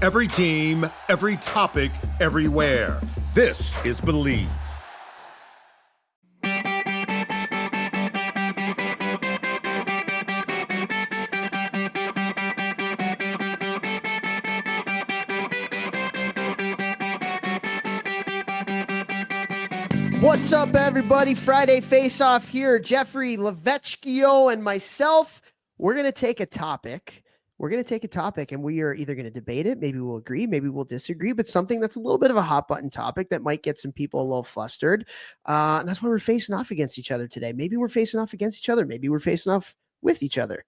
Every team, every topic, everywhere. This is Believe. What's up, everybody? Friday Face-Off here. Jeffrey Levechkio and myself, we're going to take a topic. And we are either going to debate it, maybe we'll agree, maybe we'll disagree, but something that's a little bit of a hot button topic that might get some people a little flustered. And that's why we're facing off against each other today. Maybe we're facing off against each other. Maybe we're facing off with each other.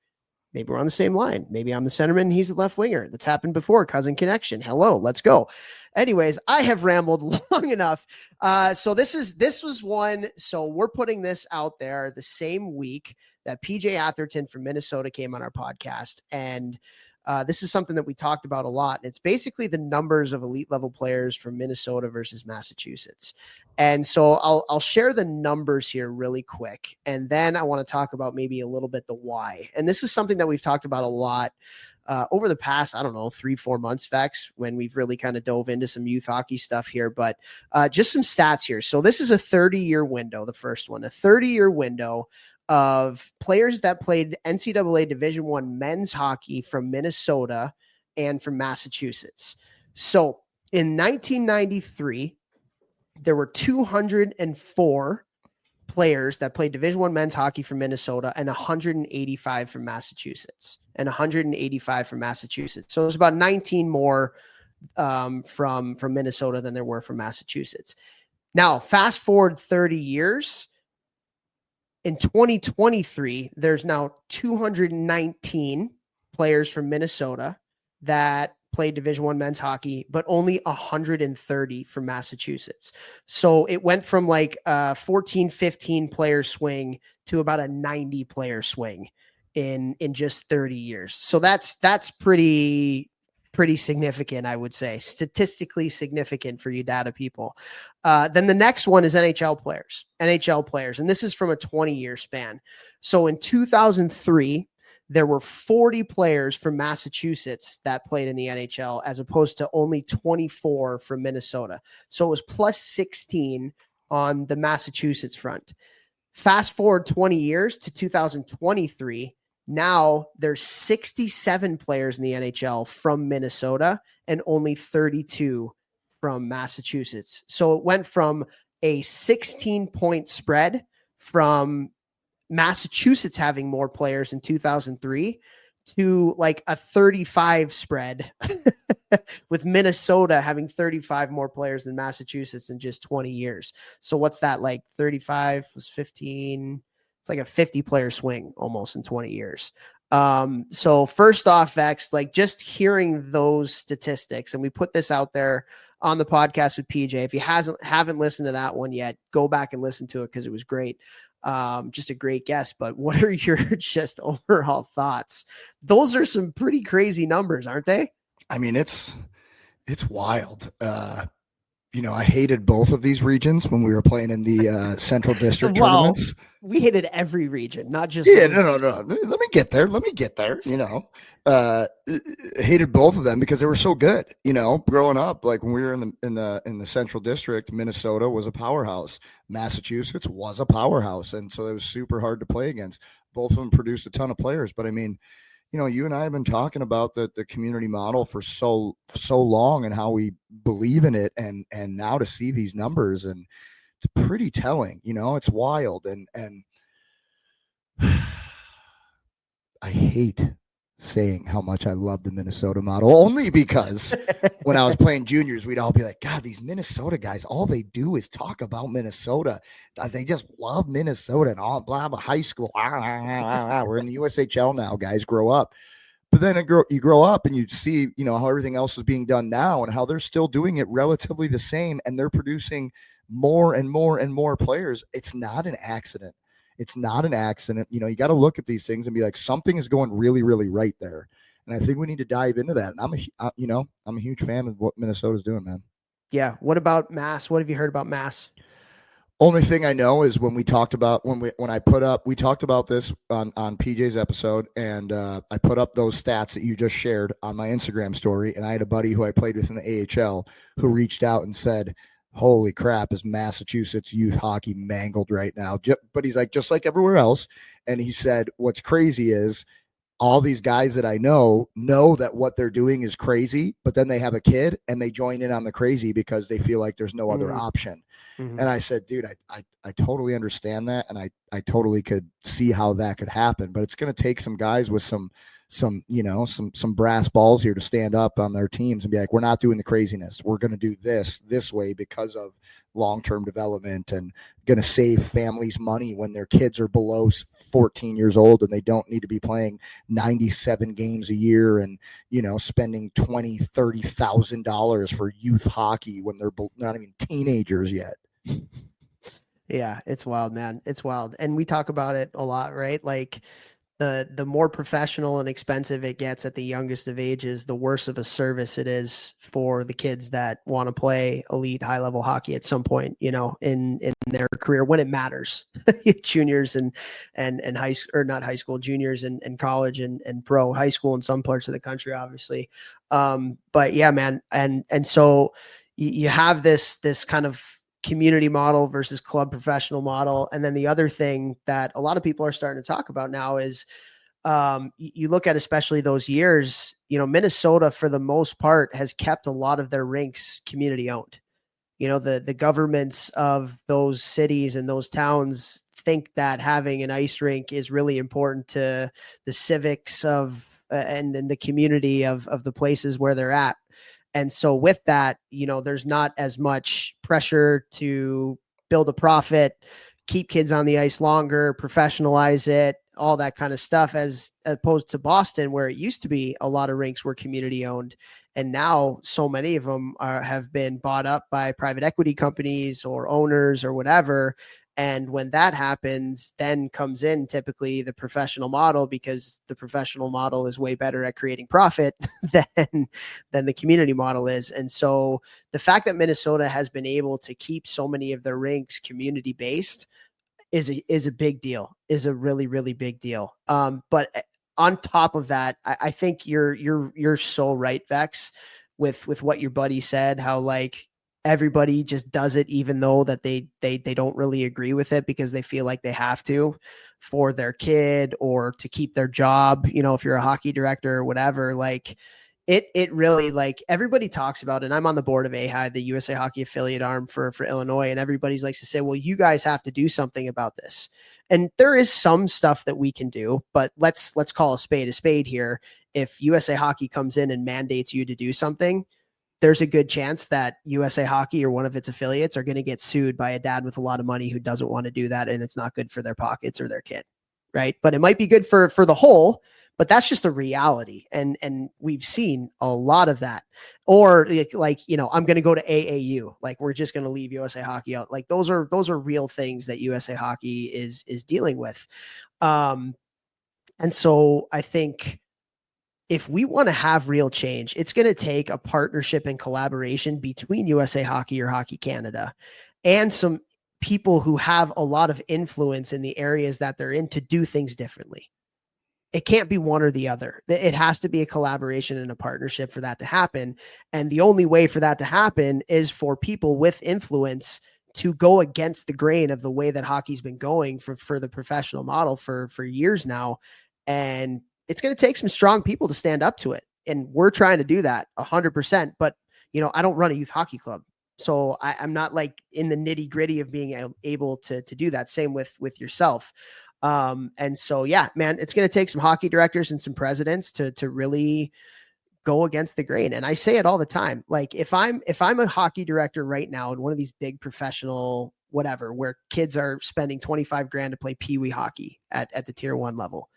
Maybe we're on the same line. Maybe I'm the centerman and he's the left winger. That's happened before. Cousin connection. Hello, let's go. Anyways, I have rambled long enough. So this was one. So we're putting this out there the same week that PJ Atherton from Minnesota came on our podcast. And this is something that we talked about a lot. It's basically the numbers of elite level players from Minnesota versus Massachusetts. And so I'll share the numbers here really quick. And then I want to talk about maybe a little bit the why. And this is something that we've talked about a lot over the past, 3-4 months, Vex, when we've really kind of dove into some youth hockey stuff here. But just some stats here. So this is a 30-year window, the first one, a 30-year window of players that played NCAA Division I men's hockey from Minnesota and from Massachusetts. So in 1993, there were 204 players that played Division I men's hockey from Minnesota and 185 from Massachusetts. So there's about 19 more from Minnesota than there were from Massachusetts. Now, fast forward 30 years. In 2023, there's now 219 players from Minnesota that played Division I men's hockey, but only 130 from Massachusetts. So it went from like a 14, 15 player swing to about a 90 player swing in just 30 years. So that's pretty significant, I would say, statistically significant for you data people. Then the next one is NHL players. And this is from a 20-year span. So in 2003, there were 40 players from Massachusetts that played in the NHL, as opposed to only 24 from Minnesota. So it was plus 16 on the Massachusetts front. Fast forward 20 years to 2023. Now there's 67 players in the NHL from Minnesota and only 32 from Massachusetts. So it went from a 16-point spread from Massachusetts having more players in 2003 to like a 35 spread with Minnesota having 35 more players than Massachusetts in just 20 years. So what's that, like 35 plus 15? It's like a 50 player swing almost in 20 years. So first off, Vex, like just hearing those statistics, and we put this out there on the podcast with PJ. If you haven't listened to that one yet, go back and listen to it because it was great. Just a great guest. But what are your just overall thoughts? Those are some pretty crazy numbers, aren't they? I mean, it's wild. I hated both of these regions when we were playing in the Central District tournaments. We hated every region, not just no. Let me get there. Hated both of them because they were so good. Growing up, like when we were in the Central District, Minnesota was a powerhouse. Massachusetts was a powerhouse, and so it was super hard to play against. Both of them produced a ton of players, but I mean, you and I have been talking about the community model for so long and how we believe in it, and now to see these numbers, and it's pretty telling. It's wild, and I hate saying how much I love the Minnesota model, only because when I was playing juniors, we'd all be like, God, these Minnesota guys, all they do is talk about Minnesota. They just love Minnesota and all blah, blah, high school. We're in the USHL now, guys, grow up. But then you grow up and you see, how everything else is being done now and how they're still doing it relatively the same, and they're producing more and more and more players. It's not an accident. You got to look at these things and be like, something is going really, really right there. And I think we need to dive into that. And I'm a huge fan of what Minnesota's doing, man. Yeah. What about Mass? What have you heard about Mass? Only thing I know is when we talked about we talked about this on PJ's episode, and I put up those stats that you just shared on my Instagram story, and I had a buddy who I played with in the AHL who reached out and said, holy crap, is Massachusetts youth hockey mangled right now? But he's like, just like everywhere else. And he said, what's crazy is all these guys that I know that what they're doing is crazy, but then they have a kid and they join in on the crazy because they feel like there's no other option. Mm-hmm. And I said, dude, I totally understand that. And I totally could see how that could happen, but it's going to take some guys with some brass balls here to stand up on their teams and be like, we're not doing the craziness. We're going to do this way because of long-term development and going to save families money when their kids are below 14 years old and they don't need to be playing 97 games a year and, spending $20,000-$30,000 for youth hockey when they're not even teenagers yet. Yeah, it's wild, man. It's wild. And we talk about it a lot, right? Like the more professional and expensive it gets at the youngest of ages, the worse of a service it is for the kids that want to play elite high level hockey at some point, in their career when it matters. Juniors and high school, or not high school, juniors and college and pro, high school in some parts of the country, obviously. But yeah, man. And so you have this kind of community model versus club professional model. And then the other thing that a lot of people are starting to talk about now is you look at, especially those years, Minnesota for the most part has kept a lot of their rinks community owned. The governments of those cities and those towns think that having an ice rink is really important to the civics of and the community of the places where they're at. And so with that, there's not as much pressure to build a profit, keep kids on the ice longer, professionalize it, all that kind of stuff, as opposed to Boston, where it used to be a lot of rinks were community owned. And now so many of them have been bought up by private equity companies or owners or whatever. And when that happens, then comes in typically the professional model, because the professional model is way better at creating profit than the community model is. And so the fact that Minnesota has been able to keep so many of their rinks community based is a big deal, is a really, really big deal. But on top of that, I think you're so right, Vex, with what your buddy said, how like everybody just does it, even though that they don't really agree with it because they feel like they have to for their kid or to keep their job. If you're a hockey director or whatever, like it really, like, everybody talks about it. And I'm on the board of AHI, the USA Hockey affiliate arm for Illinois. And everybody's likes to say, well, you guys have to do something about this. And there is some stuff that we can do, but let's call a spade here. If USA Hockey comes in and mandates you to do something, there's a good chance that USA Hockey or one of its affiliates are going to get sued by a dad with a lot of money who doesn't want to do that. And it's not good for their pockets or their kid. Right. But it might be good for the whole, but that's just a reality. And we've seen a lot of that. Or like, I'm going to go to AAU. Like, we're just going to leave USA Hockey out. Like, those are real things that USA Hockey is dealing with. And so I think if we want to have real change, it's going to take a partnership and collaboration between USA Hockey or Hockey Canada and some people who have a lot of influence in the areas that they're in to do things differently. It can't be one or the other. It has to be a collaboration and a partnership for that to happen. And the only way for that to happen is for people with influence to go against the grain of the way that hockey's been going for the professional model for years now. And it's going to take some strong people to stand up to it. And we're trying to do that 100%. But, I don't run a youth hockey club. So I'm not like in the nitty gritty of being able to do that. Same with yourself. And so, yeah, man, it's going to take some hockey directors and some presidents to really go against the grain. And I say it all the time. Like, if I'm a hockey director right now in one of these big professional, whatever, where kids are spending $25,000 to play peewee hockey at the tier 1 level,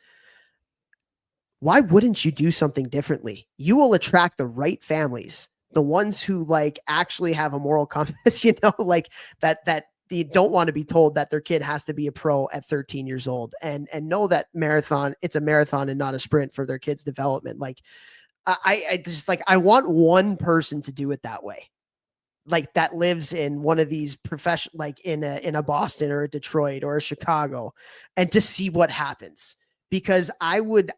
why wouldn't you do something differently? You will attract the right families, the ones who like actually have a moral compass, like that you don't want to be told that their kid has to be a pro at 13 years old and know that it's a marathon and not a sprint for their kids' development. Like, I just like, I want one person to do it that way. like that lives in one of these profession, like in a Boston or a Detroit or a Chicago, and to see what happens. Because I would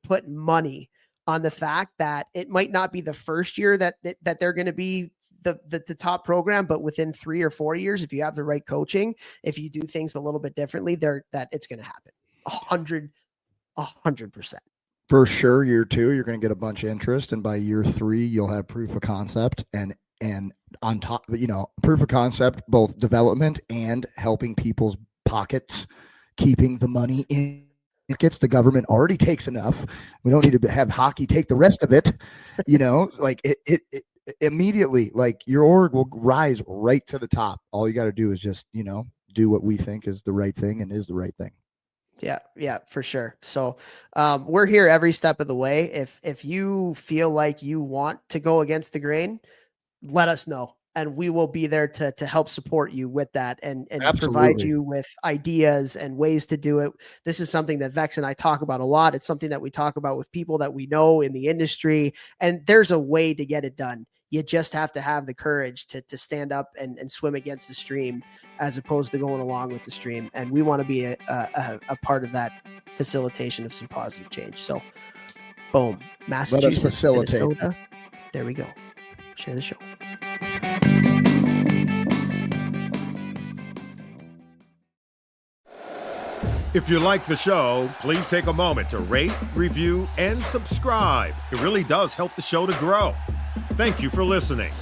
put money on the fact that it might not be the first year that they're going to be the top program, but within 3 or 4 years, if you have the right coaching, if you do things a little bit differently, that it's going to happen. 100%. For sure. Year 2, you're going to get a bunch of interest. And by year 3, you'll have proof of concept and on top, proof of concept, both development and helping people's pockets, keeping the money in. It gets the government already takes enough. We don't need to have hockey take the rest of it. Like it immediately, like your org will rise right to the top. All you got to do is just, do what we think is the right thing and is the right thing. Yeah, for sure. So we're here every step of the way. If you feel like you want to go against the grain, let us know. And we will be there to help support you with that and provide you with ideas and ways to do it. This is something that Vex and I talk about a lot. It's something that we talk about with people that we know in the industry, and there's a way to get it done. You just have to have the courage to stand up and swim against the stream as opposed to going along with the stream. And we want to be a part of that facilitation of some positive change. So boom, Massachusetts, facilitate. Minnesota. There we go. Share the show. If you like the show, please take a moment to rate, review, and subscribe. It really does help the show to grow. Thank you for listening.